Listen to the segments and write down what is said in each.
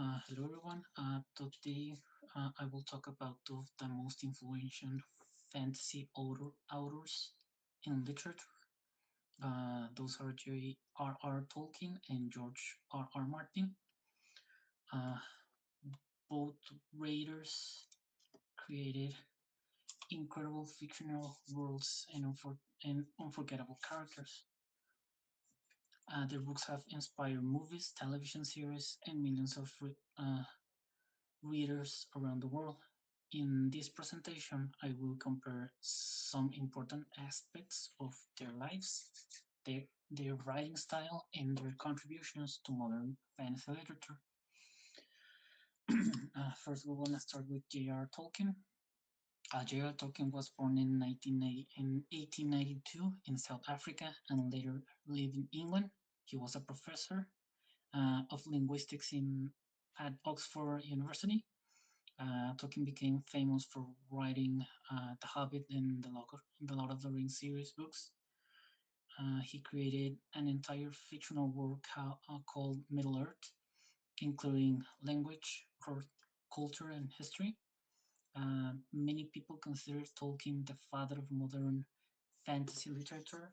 Hello everyone. Today I will talk about two of the most influential fantasy authors in literature. Those are J.R.R. Tolkien and George R.R. Martin. Uh, Both writers created incredible fictional worlds and unforgettable characters. Their books have inspired movies, television series, and millions of readers around the world. In this presentation, I will compare some important aspects of their lives, their writing style, and their contributions to modern fantasy literature. First, we're going to start with J.R.R. Tolkien. J.R.R. Tolkien was born in 1892 in South Africa and later lived in England. He was a professor of linguistics at Oxford University. Tolkien became famous for writing The Hobbit and the Lord of the Rings series books. He created an entire fictional work called Middle Earth, including language, culture, and history. Many people consider Tolkien the father of modern fantasy literature,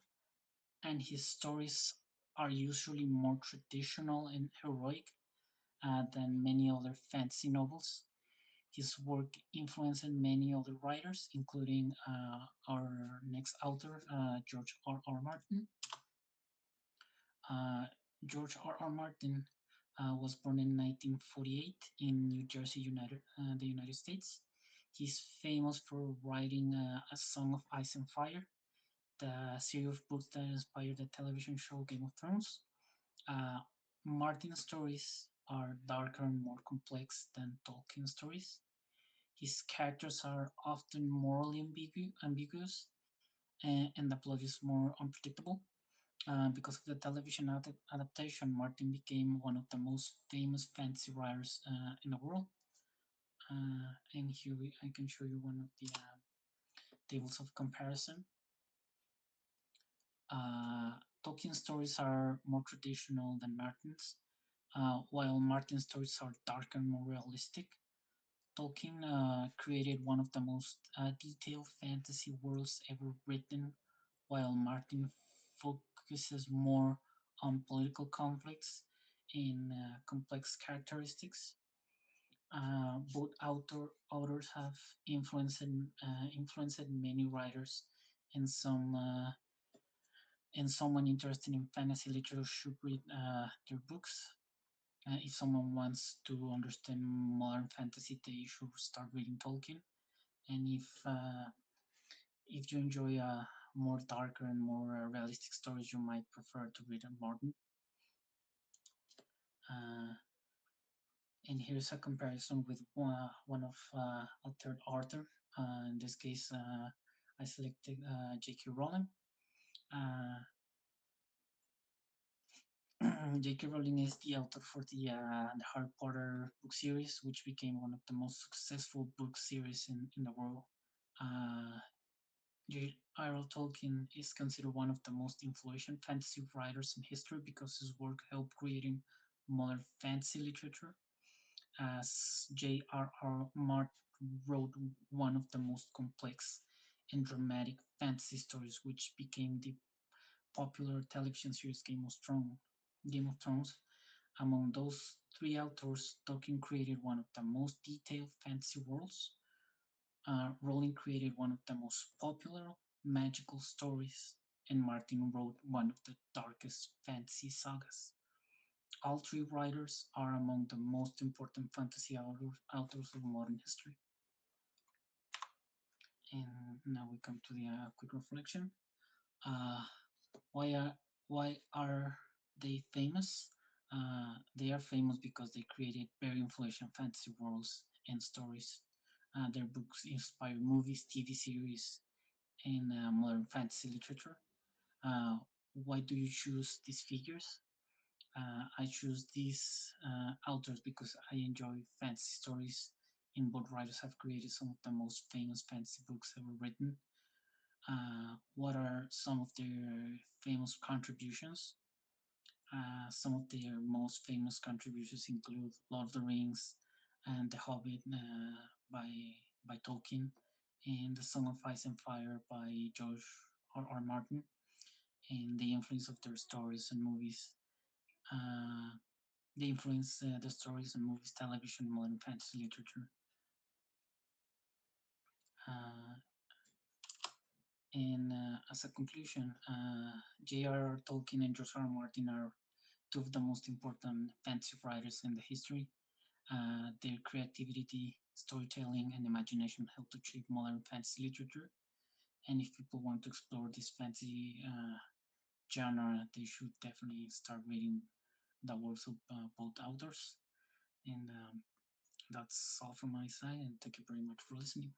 and his stories are usually more traditional and heroic than many other fantasy novels. His work influenced many other writers, including our next author, George R.R. Martin. Uh, George R.R. Martin was born in 1948 in New Jersey, the United States. He's famous for writing A Song of Ice and Fire, the series of books that inspired the television show Game of Thrones. Uh, Martin's stories are darker and more complex than Tolkien's stories. His characters are often morally ambiguous, and the plot is more unpredictable. Because of the television adaptation, Martin became one of the most famous fantasy writers in the world. And here I can show you one of the tables of comparison. Uh, Tolkien's stories are more traditional than Martin's, while Martin's stories are darker and more realistic. Tolkien created one of the most detailed fantasy worlds ever written, while Martin focuses more on political conflicts and complex characteristics. Both authors have influenced many writers, and someone interested in fantasy literature should read their books. If someone wants to understand modern fantasy, they should start reading Tolkien. And if you enjoy more darker and more realistic stories, you might prefer to read Martin. Uh, and here's a comparison with one of a third author. In this case, I selected J.K. Rowling. Uh, J.K. Rowling is the author for the Harry Potter book series, which became one of the most successful book series in the world. Uh, J.R.R. Tolkien is considered one of the most influential fantasy writers in history because his work helped creating modern fantasy literature. As J.R.R. Martin wrote one of the most complex and dramatic fantasy stories, which became the popular television series Game of Thrones. Among those three authors, Tolkien created one of the most detailed fantasy worlds. Rowling created one of the most popular magical stories, and Martin wrote one of the darkest fantasy sagas. All three writers are among the most important fantasy authors of modern history. And now we come to the quick reflection. Uh, why are why are they famous? They are famous because they created very influential fantasy worlds and stories. Their books inspire movies, TV series, and modern fantasy literature. Uh, why do you choose these figures? I choose these authors because I enjoy fantasy stories, and both writers have created some of the most famous fantasy books ever written. What are some of their famous contributions? Some of their most famous contributions include Lord of the Rings and The Hobbit by Tolkien, and The Song of Ice and Fire by George R.R. Martin, and the influence of their stories and movies. Uh, they influence the stories and movies, television, modern fantasy literature. Uh, and as a conclusion, J.R.R. Tolkien and George R.R. Martin are two of the most important fantasy writers in the history. Their creativity, storytelling, and imagination help to shape modern fantasy literature. And if people want to explore this fantasy genre, they should definitely start reading the works of both authors. And that's all from my side. And thank you very much for listening.